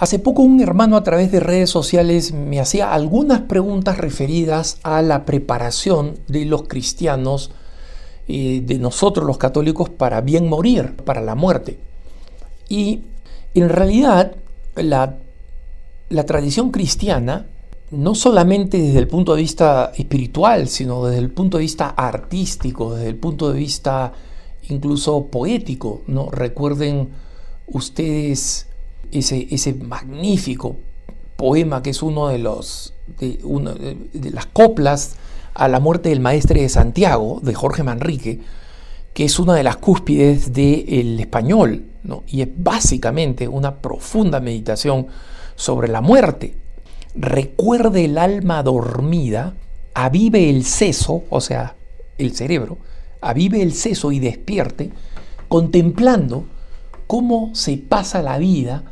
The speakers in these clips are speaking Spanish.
Hace poco un hermano a través de redes sociales me hacía algunas preguntas referidas a la preparación de los cristianos, de nosotros los católicos, para bien morir, para la muerte. Y en realidad la tradición cristiana, no solamente desde el punto de vista espiritual, sino desde el punto de vista artístico, desde el punto de vista incluso poético, ¿no? Recuerden ustedes ese magnífico poema que es uno de las coplas a la muerte del Maestre de Santiago, de Jorge Manrique, que es una de las cúspides del español, ¿no? Y es básicamente una profunda meditación sobre la muerte. Recuerde el alma dormida, avive el seso, o sea, el cerebro, avive el seso y despierte, contemplando cómo se pasa la vida,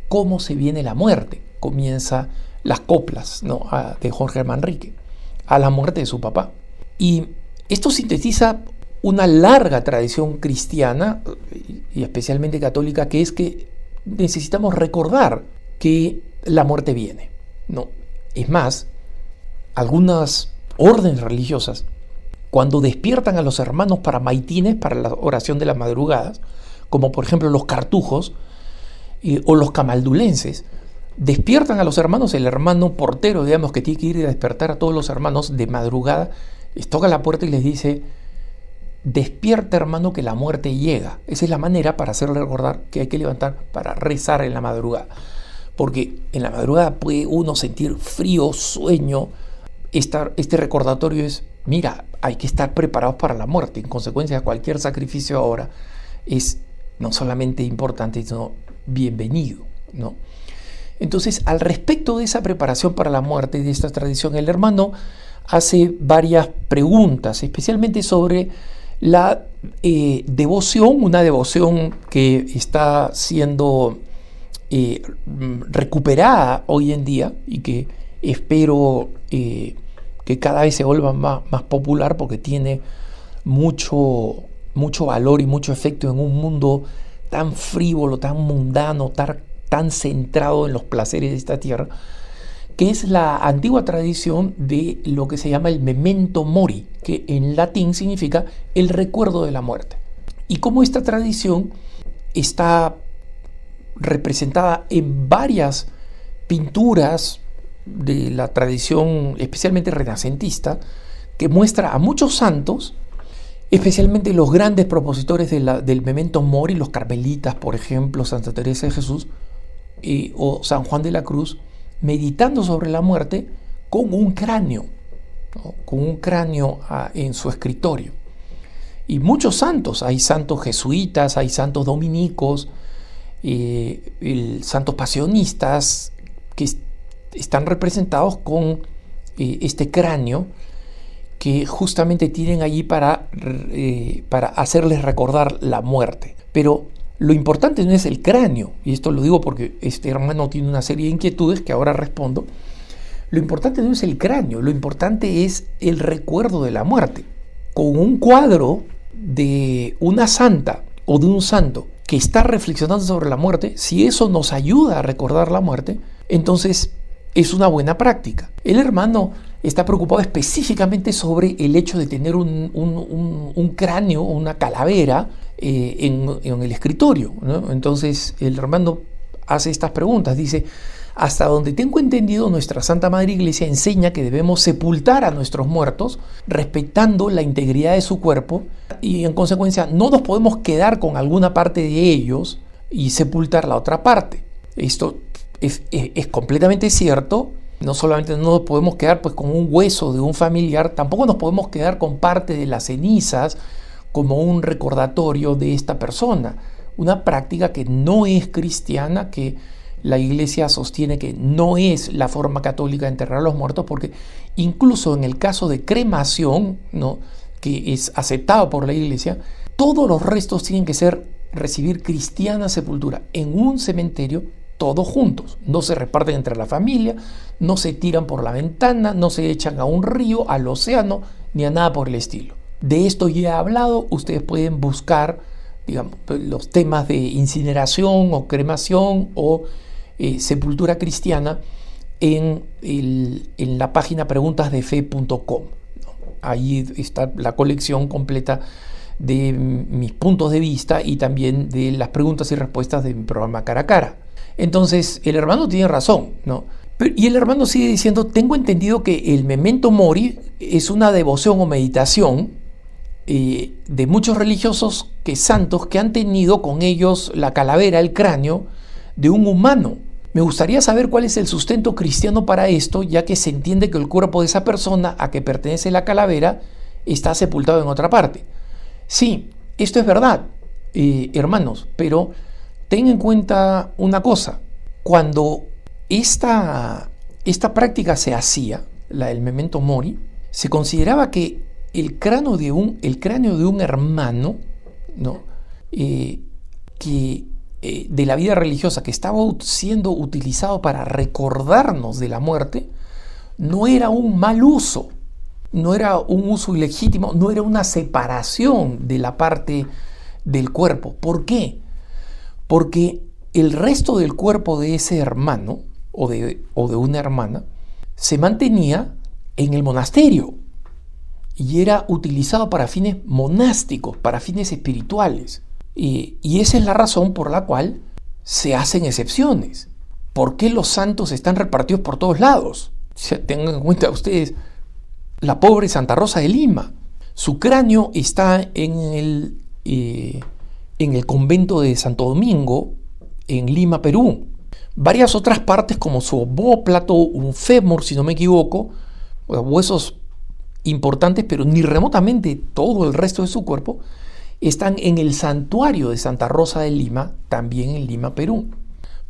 cómo se viene la muerte. Comienza las coplas, ¿no?, de Jorge Manrique, a la muerte de su papá. Y esto sintetiza una larga tradición cristiana, y especialmente católica, que es que necesitamos recordar que la muerte viene, ¿no? Es más, algunas órdenes religiosas, cuando despiertan a los hermanos para maitines, para la oración de las madrugadas, como por ejemplo los cartujos o los camaldulenses, despiertan a los hermanos. El hermano portero, digamos, que tiene que ir a despertar a todos los hermanos de madrugada, les toca la puerta y les dice: despierta, hermano, que la muerte llega. Esa es la manera para hacerle recordar que hay que levantar para rezar en la madrugada, porque en la madrugada puede uno sentir frío, sueño. Este recordatorio es: mira, hay que estar preparados para la muerte. En consecuencia, cualquier sacrificio ahora es no solamente importante, sino bienvenido, ¿no? Entonces, al respecto de esa preparación para la muerte, de esta tradición, el hermano hace varias preguntas, especialmente sobre la devoción, una devoción que está siendo recuperada hoy en día y que espero que cada vez se vuelva más popular, porque tiene mucho valor y mucho efecto en un mundo tan frívolo, tan mundano, tan centrado en los placeres de esta tierra, que es la antigua tradición de lo que se llama el memento mori, que en latín significa el recuerdo de la muerte. Y como esta tradición está representada en varias pinturas de la tradición especialmente renacentista, que muestra a muchos santos, especialmente los grandes propositores del memento mori, los carmelitas, por ejemplo, Santa Teresa de Jesús o San Juan de la Cruz, meditando sobre la muerte con un cráneo, ¿no?, con un cráneo en su escritorio. Y muchos santos, hay santos jesuitas, hay santos dominicos, santos pasionistas, que están representados con este cráneo, que justamente tienen allí para hacerles recordar la muerte. Pero lo importante no es el cráneo, y esto lo digo porque este hermano tiene una serie de inquietudes que ahora respondo. Lo importante no es el cráneo, lo importante es el recuerdo de la muerte. Con un cuadro de una santa o de un santo que está reflexionando sobre la muerte, si eso nos ayuda a recordar la muerte, entonces es una buena práctica. El hermano está preocupado específicamente sobre el hecho de tener un cráneo, una calavera en el escritorio, ¿no? Entonces el hermano hace estas preguntas, dice: hasta donde tengo entendido, nuestra Santa Madre Iglesia enseña que debemos sepultar a nuestros muertos respetando la integridad de su cuerpo, y en consecuencia no nos podemos quedar con alguna parte de ellos y sepultar la otra parte. Esto es completamente cierto. No solamente no nos podemos quedar pues con un hueso de un familiar, tampoco nos podemos quedar con parte de las cenizas como un recordatorio de esta persona. Una práctica que no es cristiana, que la Iglesia sostiene que no es la forma católica de enterrar a los muertos, porque incluso en el caso de cremación, ¿no?, que es aceptado por la Iglesia, todos los restos tienen que recibir cristiana sepultura en un cementerio, todos juntos. No se reparten entre la familia, no se tiran por la ventana, no se echan a un río, al océano, ni a nada por el estilo. De esto ya he hablado. Ustedes pueden buscar, digamos, los temas de incineración o cremación o sepultura cristiana en la página preguntasdefe.com. Ahí está la colección completa de mis puntos de vista y también de las preguntas y respuestas de mi programa Cara a Cara. Entonces, el hermano tiene razón, ¿no? Y el hermano sigue diciendo, tengo entendido que el Memento Mori es una devoción o meditación de muchos religiosos santos que han tenido con ellos la calavera, el cráneo de un humano. Me gustaría saber cuál es el sustento cristiano para esto, ya que se entiende que el cuerpo de esa persona a que pertenece la calavera está sepultado en otra parte. Sí, esto es verdad, hermanos, pero ten en cuenta una cosa. Cuando esta práctica se hacía, la del Memento Mori, se consideraba que el cráneo de un hermano, ¿no? De la vida religiosa que estaba siendo utilizado para recordarnos de la muerte, no era un mal uso, no era un uso ilegítimo, no era una separación de la parte del cuerpo. ¿Por qué? Porque el resto del cuerpo de ese hermano o de una hermana se mantenía en el monasterio y era utilizado para fines monásticos, para fines espirituales. Y esa es la razón por la cual se hacen excepciones. ¿Por qué los santos están repartidos por todos lados? Tengan en cuenta ustedes la pobre Santa Rosa de Lima. Su cráneo está en el convento de Santo Domingo, en Lima, Perú. Varias otras partes como su omóplato, un fémur, si no me equivoco, huesos importantes, pero ni remotamente todo el resto de su cuerpo, están en el santuario de Santa Rosa de Lima, también en Lima, Perú.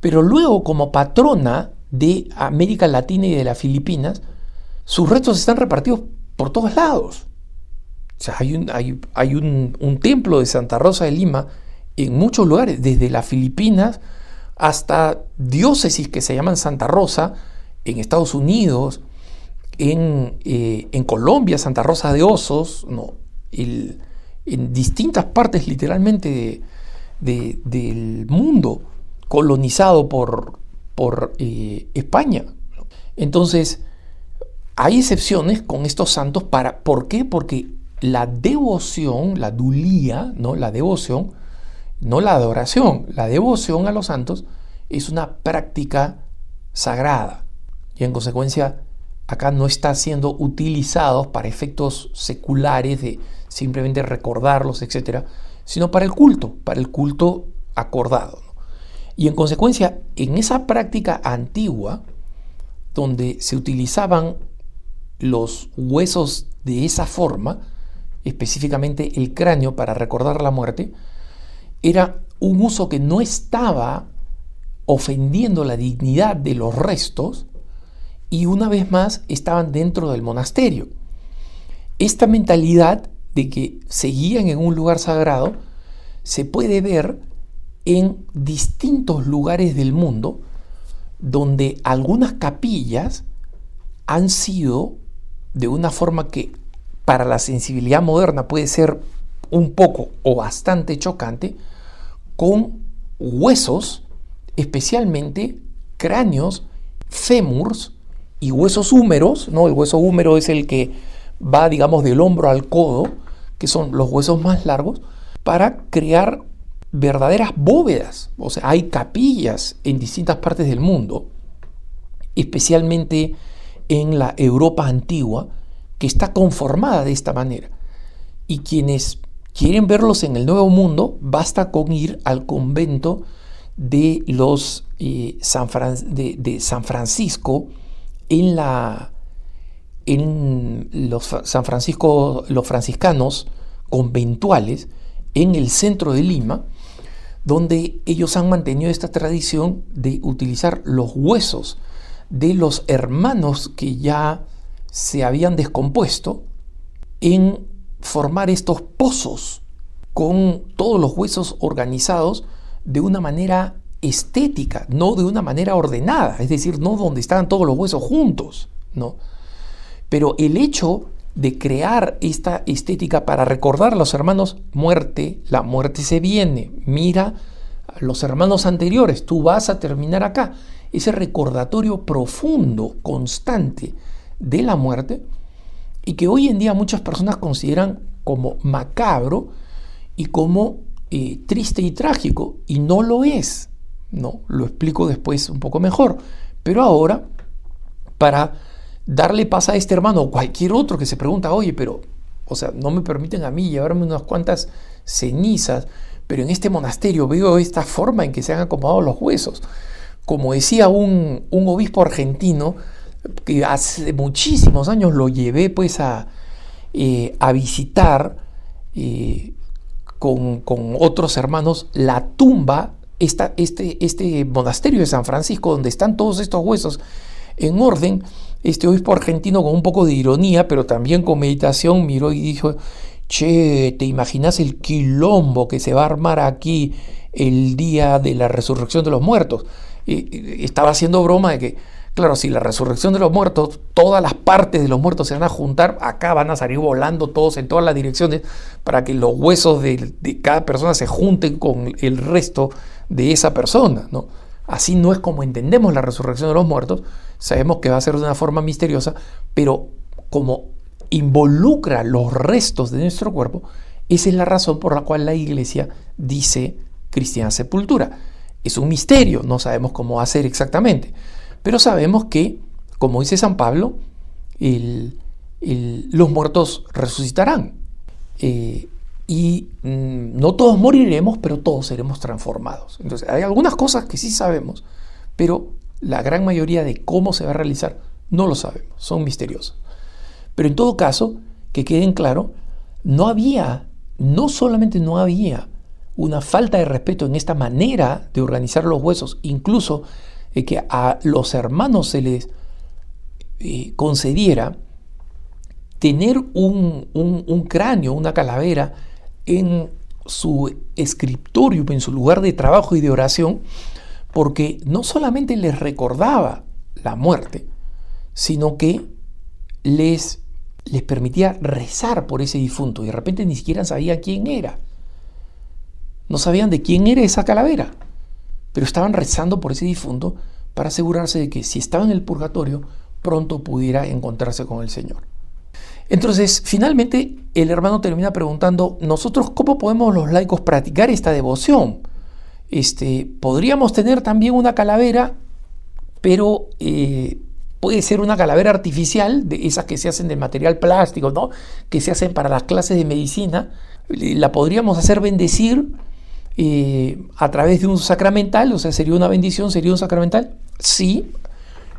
Pero luego, como patrona de América Latina y de las Filipinas, sus restos están repartidos por todos lados. O sea, hay un templo de Santa Rosa de Lima en muchos lugares, desde las Filipinas hasta diócesis que se llaman Santa Rosa, en Estados Unidos, en Colombia, Santa Rosa de Osos, ¿no? En distintas partes literalmente del mundo colonizado por España. Entonces, hay excepciones con estos santos. ¿Por qué? Porque la devoción, la dulía, ¿no? La devoción, no la adoración, la devoción a los santos es una práctica sagrada y en consecuencia acá no está siendo utilizados para efectos seculares de simplemente recordarlos, etcétera, sino para el culto acordado, ¿no? Y en consecuencia, en esa práctica antigua, donde se utilizaban los huesos de esa forma, específicamente el cráneo para recordar la muerte, era un uso que no estaba ofendiendo la dignidad de los restos y una vez más estaban dentro del monasterio. Esta mentalidad de que seguían en un lugar sagrado se puede ver en distintos lugares del mundo donde algunas capillas han sido de una forma que para la sensibilidad moderna puede ser un poco o bastante chocante, con huesos, especialmente cráneos, fémurs y huesos húmeros, ¿no? El hueso húmero es el que va, digamos, del hombro al codo, que son los huesos más largos, para crear verdaderas bóvedas. O sea, hay capillas en distintas partes del mundo, especialmente en la Europa antigua, que está conformada de esta manera. Y quienes quieren verlos en el Nuevo Mundo, basta con ir al convento de los San Francisco los franciscanos conventuales en el centro de Lima, donde ellos han mantenido esta tradición de utilizar los huesos de los hermanos que ya se habían descompuesto en formar estos pozos con todos los huesos organizados de una manera estética, no de una manera ordenada, es decir, no donde estaban todos los huesos juntos, ¿no? Pero el hecho de crear esta estética para recordar a los hermanos, la muerte se viene, mira a los hermanos anteriores, tú vas a terminar acá. ese recordatorio profundo, constante de la muerte, y que hoy en día muchas personas consideran como macabro y como triste y trágico, y no lo es. No, lo explico después un poco mejor. Pero ahora, para darle paz a este hermano o cualquier otro que se pregunta, oye, pero, o sea, no me permiten a mí llevarme unas cuantas cenizas, pero en este monasterio veo esta forma en que se han acomodado los huesos. Como decía un obispo argentino, que hace muchísimos años lo llevé pues a visitar con otros hermanos la tumba, este monasterio de San Francisco, donde están todos estos huesos en orden. Este obispo argentino, con un poco de ironía, pero también con meditación, miró y dijo: che, ¿te imaginas el quilombo que se va a armar aquí el día de la resurrección de los muertos? Estaba haciendo broma de que, claro, si la resurrección de los muertos, todas las partes de los muertos se van a juntar, acá van a salir volando todos en todas las direcciones para que los huesos de cada persona se junten con el resto de esa persona, ¿no? Así no es como entendemos la resurrección de los muertos. Sabemos que va a ser de una forma misteriosa, pero como involucra los restos de nuestro cuerpo, esa es la razón por la cual la Iglesia dice cristiana sepultura. Es un misterio, no sabemos cómo va a ser exactamente, pero sabemos que, como dice San Pablo, los muertos resucitarán. Y no todos moriremos, pero todos seremos transformados. Entonces, hay algunas cosas que sí sabemos, pero la gran mayoría de cómo se va a realizar no lo sabemos, son misteriosas. Pero en todo caso, que queden claro, no solamente no había una falta de respeto en esta manera de organizar los huesos, incluso que a los hermanos se les concediera tener un cráneo, una calavera en su escritorio, en su lugar de trabajo y de oración, porque no solamente les recordaba la muerte, sino que les permitía rezar por ese difunto, y de repente ni siquiera sabían quién era. No sabían de quién era esa calavera, pero estaban rezando por ese difunto para asegurarse de que si estaba en el purgatorio, pronto pudiera encontrarse con el Señor. Entonces, finalmente, el hermano termina preguntando: ¿nosotros cómo podemos los laicos practicar esta devoción? Podríamos tener también una calavera, pero puede ser una calavera artificial, de esas que se hacen de material plástico, ¿no? Que se hacen para las clases de medicina. La podríamos hacer bendecir a través de un sacramental, o sea, sería una bendición, sería un sacramental. Sí,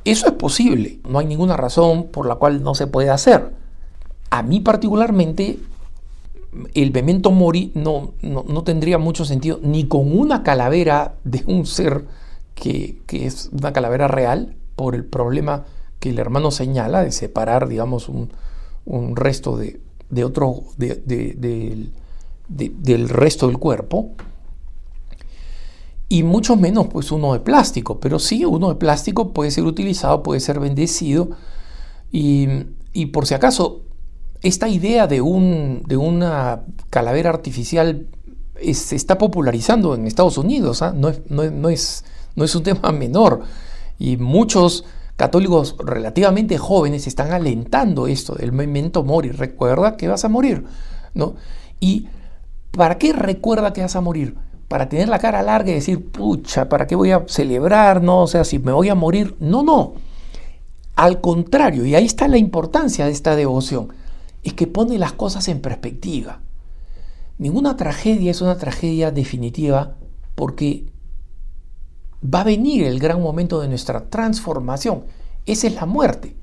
eso es posible. No hay ninguna razón por la cual no se puede hacer. A mí particularmente, el memento mori no tendría mucho sentido, ni con una calavera de un ser que es una calavera real, por el problema que el hermano señala de separar, digamos, un resto de otro del resto del cuerpo, y mucho menos pues uno de plástico. Pero sí, uno de plástico puede ser utilizado, puede ser bendecido, y por si acaso, esta idea de una calavera artificial se está popularizando en Estados Unidos, ¿eh? No es un tema menor, y muchos católicos relativamente jóvenes están alentando esto del memento mori. Recuerda que vas a morir, ¿no? ¿Y para qué recuerda que vas a morir? Para tener la cara larga y decir, pucha, ¿para qué voy a celebrar? No, o sea, si me voy a morir. No. Al contrario, y ahí está la importancia de esta devoción, es que pone las cosas en perspectiva. Ninguna tragedia es una tragedia definitiva, porque va a venir el gran momento de nuestra transformación. Esa es la muerte,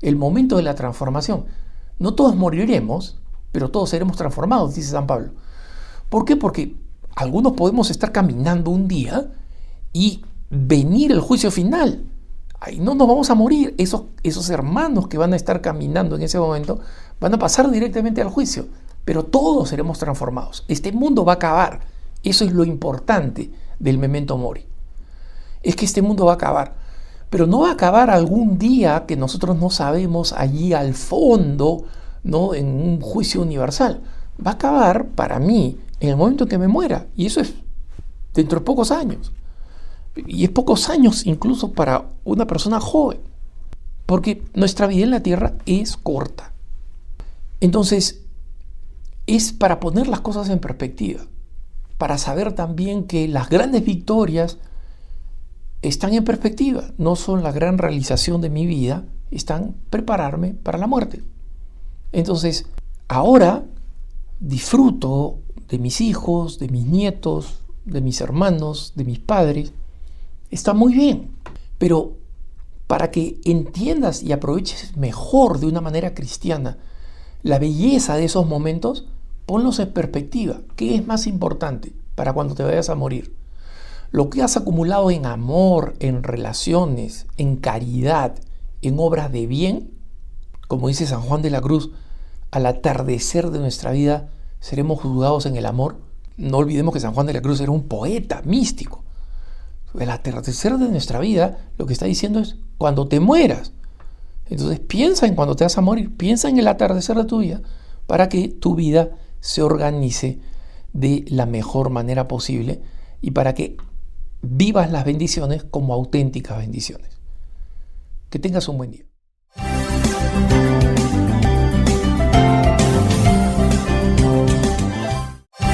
el momento de la transformación. No todos moriremos, pero todos seremos transformados, dice San Pablo. ¿Por qué? Porque algunos podemos estar caminando un día y venir el juicio final. Ahí no nos vamos a morir. Esos hermanos que van a estar caminando en ese momento van a pasar directamente al juicio, pero todos seremos transformados. Este mundo va a acabar. Eso es lo importante del memento mori. Es que este mundo va a acabar, pero no va a acabar algún día que nosotros no sabemos, allí al fondo, ¿no? En un juicio universal. Va a acabar para mí en el momento en que me muera, y eso es dentro de pocos años. Y es pocos años incluso para una persona joven, porque nuestra vida en la tierra es corta. Entonces, es para poner las cosas en perspectiva, para saber también que las grandes victorias están en perspectiva, no son la gran realización de mi vida, están prepararme para la muerte. Entonces, ahora disfruto de mis hijos, de mis nietos, de mis hermanos, de mis padres. Está muy bien, pero para que entiendas y aproveches mejor de una manera cristiana la belleza de esos momentos, ponlos en perspectiva. ¿Qué es más importante para cuando te vayas a morir? Lo que has acumulado en amor, en relaciones, en caridad, en obras de bien, como dice San Juan de la Cruz, al atardecer de nuestra vida seremos juzgados en el amor. No olvidemos que San Juan de la Cruz era un poeta místico. El atardecer de nuestra vida, lo que está diciendo es cuando te mueras. Entonces piensa en cuando te vas a morir, piensa en el atardecer de tu vida para que tu vida se organice de la mejor manera posible y para que vivas las bendiciones como auténticas bendiciones. Que tengas un buen día.